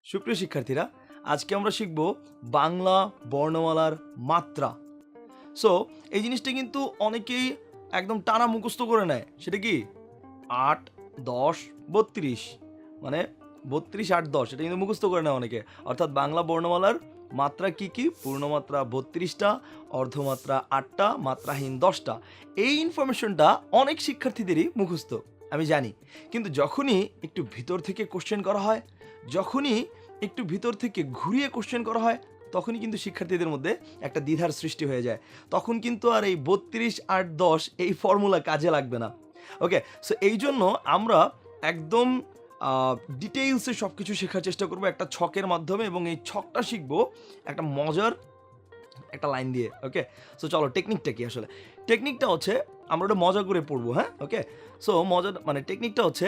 সুপ্রিয় শিক্ষার্থীরা, আজকে আমরা শিখব বাংলা বর্ণমালার মাত্রা। সো এই জিনিসটা কিন্তু অনেকেই একদম টানা মুখস্থ করে নেয়। সেটা কি ৮, ১০, ৩২, মানে ৩২, ৮, ১০ এটা কিন্তু মুখস্থ করে নেয় অনেকে। অর্থাৎ বাংলা বর্ণমালার মাত্রা কি কি? পূর্ণমাত্রা ৩২টা, অর্ধমাত্রা ৮টা, মাত্রাহীন 10টা। এই ইনফরমেশনটা অনেক শিক্ষার্থীদেরই মুখস্থ, আমি জানি। কিন্তু যখনই একটু ভিতর থেকে কোশ্চেন করা হয়, যখনই একটু ভিতর থেকে ঘুরিয়ে কোশ্চেন করা হয়, তখনই কিন্তু শিক্ষার্থীদের মধ্যে একটা দ্বিধার সৃষ্টি হয়ে যায়। তখন কিন্তু আর এই ৩২, ৮, ১০ এই ফর্মুলা কাজে লাগবে না। ওকে, সো এই জন্য আমরা একদম ডিটেইলসে সব কিছু শেখার চেষ্টা করবো একটা ছকের মাধ্যমে, এবং এই ছকটা শিখবো একটা মজার একটা লাইন দিয়ে। ওকে, সো চলো টেকনিকটা কি আসলে। টেকনিকটা হচ্ছে আমরা ওটা মজা করে পড়বো। হ্যাঁ, ওকে, সো মজা মানে টেকনিকটা হচ্ছে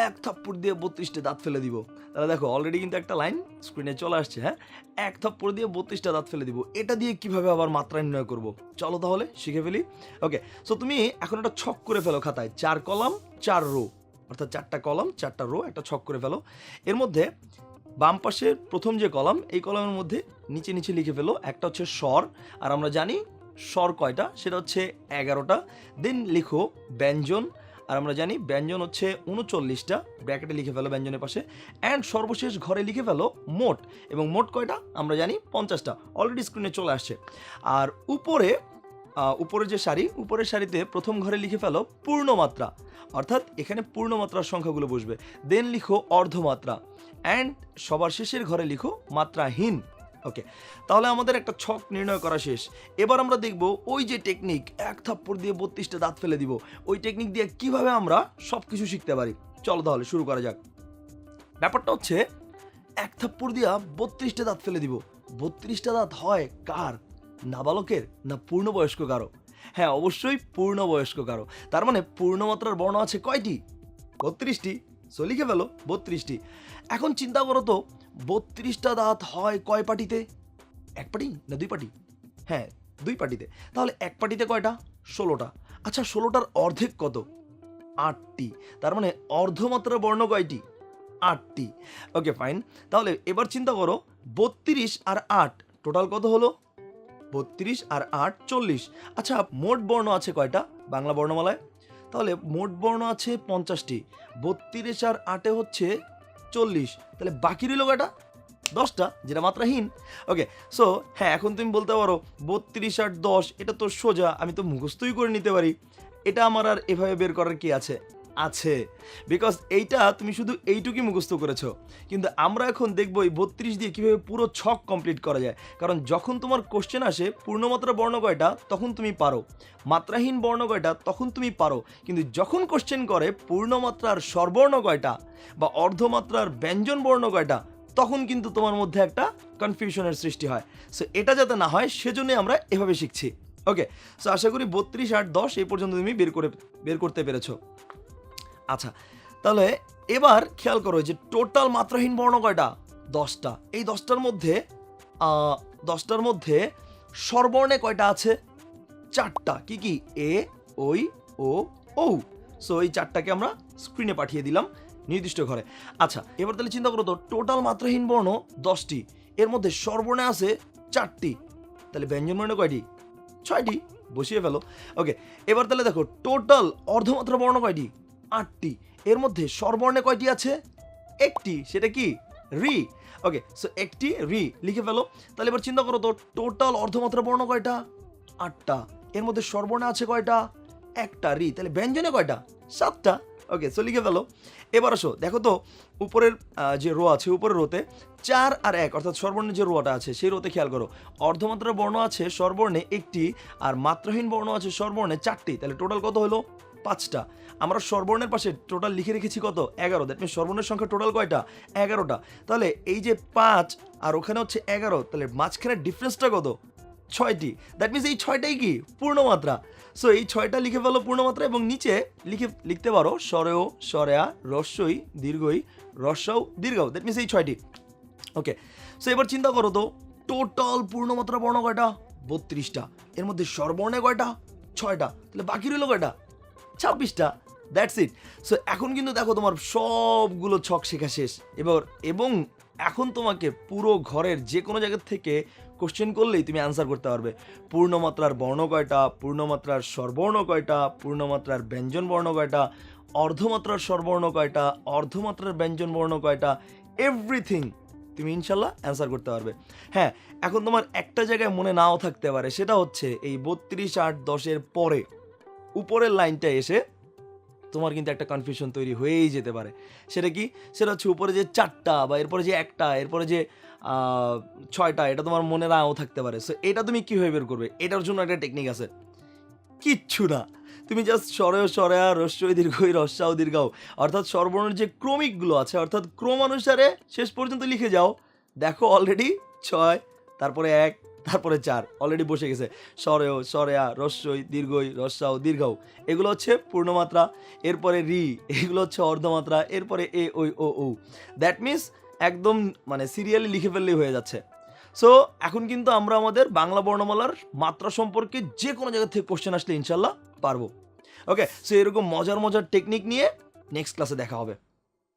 এক থাপ্পড় দিয়ে ৩২টা দাঁত ফেলে দিব। তাহলে দেখো অলরেডি কিন্তু একটা লাইন স্ক্রিনে চলে আসছে। হ্যাঁ, এক থাপ্পড় দিয়ে ৩২টা দাঁত ফেলে দিব। এটা দিয়ে কিভাবে আবার মাত্রা নির্ণয় করব, চলো তাহলে শিখে ফেলি। ওকে, সো তুমি এখন একটা ছক করে ফেলো খাতায়, 4 কলাম 4 রো, অর্থাৎ 4টা কলাম 4টা রো, একটা ছক করে ফেলো। এর মধ্যে বাম পাশের প্রথম যে কলাম, এই কলামের মধ্যে নিচে নিচে লিখে ফেলো একটা হচ্ছে স্বর, আর আমরা জানি স্বর কয়টা, সেটা হচ্ছে 11টা। দেন লিখো ব্যঞ্জন, আর আমরা জানি ব্যঞ্জন হচ্ছে 39টা, ব্র্যাকেটে লিখে ফেলো ব্যঞ্জনের পাশে। অ্যান্ড সর্বশেষ ঘরে লিখে ফেলো মোট, এবং মোট কয়টা আমরা জানি 50টা, অলরেডি স্ক্রিনে চলে আসছে। আর উপরের যে সারি, উপরের সারিতে প্রথম ঘরে লিখে ফেলো পূর্ণমাত্রা, অর্থাৎ এখানে পূর্ণমাত্রার সংখ্যাগুলো বসবে। দেন লিখো অর্ধমাত্রা, অ্যান্ড সবার শেষের ঘরে লিখো মাত্রাহীন। ওকে, তাহলে আমাদের একটা ছক নির্ণয় করা শেষ। এবার আমরা দেখব ওই যে টেকনিক, এক থাপ্পড় দিয়ে 32টা দাঁত ফেলে দিব, ওই টেকনিক দিয়ে কিভাবে আমরা সব কিছু শিখতে পারি। চলো তাহলে শুরু করা যাক। ব্যাপারটা হচ্ছে এক থাপ্পড় দিয়া 32টা দাঁত ফেলে দিব। 32টা দাঁত হয় কার? নাবালকের না পূর্ণবয়স্ক কারো? হ্যাঁ, অবশ্যই পূর্ণবয়স্ক কারো। তার মানে পূর্ণমাত্রার বর্ণ আছে কয়টি? 32টি। সো লিখে ফেলো 32টি। এখন চিন্তা করো তো, 32টা দাঁত হয় কয় পাটিতে? এক পাটি না দুই পাটি? হ্যাঁ, দুই পাটিতে। তাহলে এক পাটিতে কয়টা? 16টা। আচ্ছা, 16টার অর্ধেক কত? 8টি। তার মানে অর্ধমাত্রার বর্ণ কয়টি? 8টি। ওকে, ফাইন। তাহলে এবার চিন্তা করো, 32 আর 8 টোটাল কত হলো? 32 আর 8 40। আচ্ছা, মোট বর্ণ আছে কয়টা বাংলা বর্ণমালায়? তাহলে মোট বর্ণ আছে 50টি। 32 আর 8 হচ্ছে 40। তাহলে বাকি রইল কয়টা? 10টা, যেটা মাত্রাহীন। ওকে, সো হ্যাঁ, এখন তুমি বলতে পারো 32 আর 10 এটা তো সোজা, আমি তো মুখস্থই করে নিতে পারি। এটা আমার আর এভাবে বের করার কি আছে? আছে, বিকজ এইটা তুমি শুধু এইটুকুই মুখস্থ করেছো। কিন্তু আমরা এখন দেখবো এই 32 দিয়ে কিভাবে পুরো ছক কমপ্লিট করা যায়। কারণ যখন তোমার কোশ্চেন আসে পূর্ণমাত্রা বর্ণ কয়টা, তখন তুমি পারো। মাত্রাহীন বর্ণ কয়টা, তখন তুমি পারো। কিন্তু যখন কোশ্চেন করে পূর্ণমাত্রার স্বরবর্ণ কয়টা বা অর্ধমাত্রার ব্যঞ্জন বর্ণ কয়টা, তখন কিন্তু তোমার মধ্যে একটা কনফিউশনের সৃষ্টি হয়। সো এটা যাতে না হয়, সেজন্যই আমরা এভাবে শিখছি। ওকে, সো আশা করি 32, 8, 10 এই পর্যন্ত তুমি বের করতে পেরেছো। আচ্ছা, তাহলে এবার খেয়াল করো যে টোটাল মাত্রাহীন বর্ণ কয়টা? 10টা। এই 10টার মধ্যে স্বরবর্ণে কয়টা আছে? 4টা। কি কি? এ, ওই, ও, ঔ। সো এই 4টাকে আমরা স্ক্রিনে পাঠিয়ে দিলাম নির্দিষ্ট ঘরে। আচ্ছা, এবার তাহলে চিন্তা করো তো, টোটাল মাত্রাহীন বর্ণ 10টি, এর মধ্যে স্বরবর্ণে আছে 4টি, তাহলে ব্যঞ্জন বর্ণে কয়টি? 6টি। বসিয়ে ফেলো। ওকে, এবার তাহলে দেখো টোটাল অর্ধমাত্রা বর্ণ কয়টি? 8টি, এর মধ্যে স্বরবর্ণে কয়টি আছে? একটি, সেটা কি? রি। ওকে, সো একটি রি লিখে ফেলো। তাহলে এবার চিন্তা করো তো, টোটাল অর্ধমাত্রা বর্ণ কয়টা? 8টা, এর মধ্যে স্বরবর্ণে আছে কয়টা? একটা রি, তাহলে ব্যঞ্জনে কয়টা? 7টা। ওকে, সো লিখে ফেলো। এবার আসো দেখো তো, উপরের যে রো আছে, উপরের রোতে 4 আর 1 অর্থাৎ স্বরবর্ণের যে রোটা আছে, সেই রোতে খেয়াল করো, অর্ধমাত্রার বর্ণ আছে স্বরবর্ণে একটি, আর মাত্রাহীন বর্ণ আছে স্বরবর্ণে 4টি। তাহলে টোটাল কত হলো? 5টা। আমরা স্বরবর্ণের পাশে টোটাল লিখে রেখেছি কত? 11। দ্যাট মিনস স্বরবর্ণের সংখ্যা টোটাল কয়টা? 11টা। তাহলে এই যে 5 আর ওখানে হচ্ছে 11, তাহলে মাঝখানের ডিফারেন্সটা কত? 6টি। দ্যাট মিনস এই 6টাই কি? পূর্ণমাত্রা। সো এই 6টা লিখে ফেলো পূর্ণমাত্রা, এবং নিচে লিখতে পারো স্বরেও, স্বরেয়া, রস্যই, দীর্ঘই, রস্যও, দীর্ঘও। দ্যাট মিনস এই 6টি। ওকে, সো এবার চিন্তা করো তো, টোটাল পূর্ণমাত্রা বর্ণ কয়টা? 32টা, এর মধ্যে স্বরবর্ণে কয়টা? 6টা, তাহলে বাকি রইল কয়টা? 26টা। That's it. সো এখন কিন্তু দেখো তোমার সবগুলো ছক শেখা শেষ। এবং এখন তোমাকে পুরো ঘরের যে কোনো জায়গা থেকে কোশ্চেন করলেই তুমি অ্যান্সার করতে পারবে। পূর্ণমাত্রার বর্ণ কয়টা, পূর্ণমাত্রার স্বরবর্ণ কয়টা, পূর্ণমাত্রার ব্যঞ্জন বর্ণ কয়টা, অর্ধমাত্রার স্বরবর্ণ কয়টা, অর্ধমাত্রার ব্যঞ্জন বর্ণ কয়টা, এভরিথিং তুমি ইনশাল্লাহ অ্যান্সার করতে পারবে। হ্যাঁ, এখন তোমার একটা জায়গায় মনে নাও থাকতে পারে, সেটা হচ্ছে এই 32, 8, 10-এর পরে উপরের লাইনটা এসে তোমার কিন্তু একটা কনফিউশন তৈরি হয়েই যেতে পারে। সেটা কি? সেটা হচ্ছে উপরে যে 4টা বা এরপরে যে 1টা, এরপরে যে 6টা, এটা তোমার মনে নাও থাকতে পারে। সো এটা তুমি কীভাবে বের করবে? এটার জন্য একটা টেকনিক আছে। কিচ্ছু না, তুমি জাস্ট স্বরেয় স্বরেয়া, রস্যই দীর্ঘই, রস্যাও দীর্ঘাও, অর্থাৎ স্বরবর্ণের যে ক্রমিকগুলো আছে, অর্থাৎ ক্রম অনুসারে শেষ পর্যন্ত লিখে যাও। দেখো অলরেডি 6, তারপরে 1, তারপরে 4 অলরেডি বসে গেছে। স্বরেয় স্বরেয়া, রস্যই দীর্ঘই, রস্যাও দীর্ঘাও, এগুলো হচ্ছে পূর্ণমাত্রা। এরপরে রি, এগুলো হচ্ছে অর্ধমাত্রা। এরপরে এ, ওই, ও, ও। দ্যাট মিনস একদম মানে সিরিয়ালি লিখে ফেললেই হয়ে যাচ্ছে। সো এখন কিন্তু আমরা আমাদের বাংলা বর্ণমালার মাত্রা সম্পর্কে যে কোনো জায়গা থেকে কোশ্চেন আসলে ইনশাল্লাহ পারবো। ওকে, সো এরকম মজার মজার টেকনিক নিয়ে নেক্সট ক্লাসে দেখা হবে।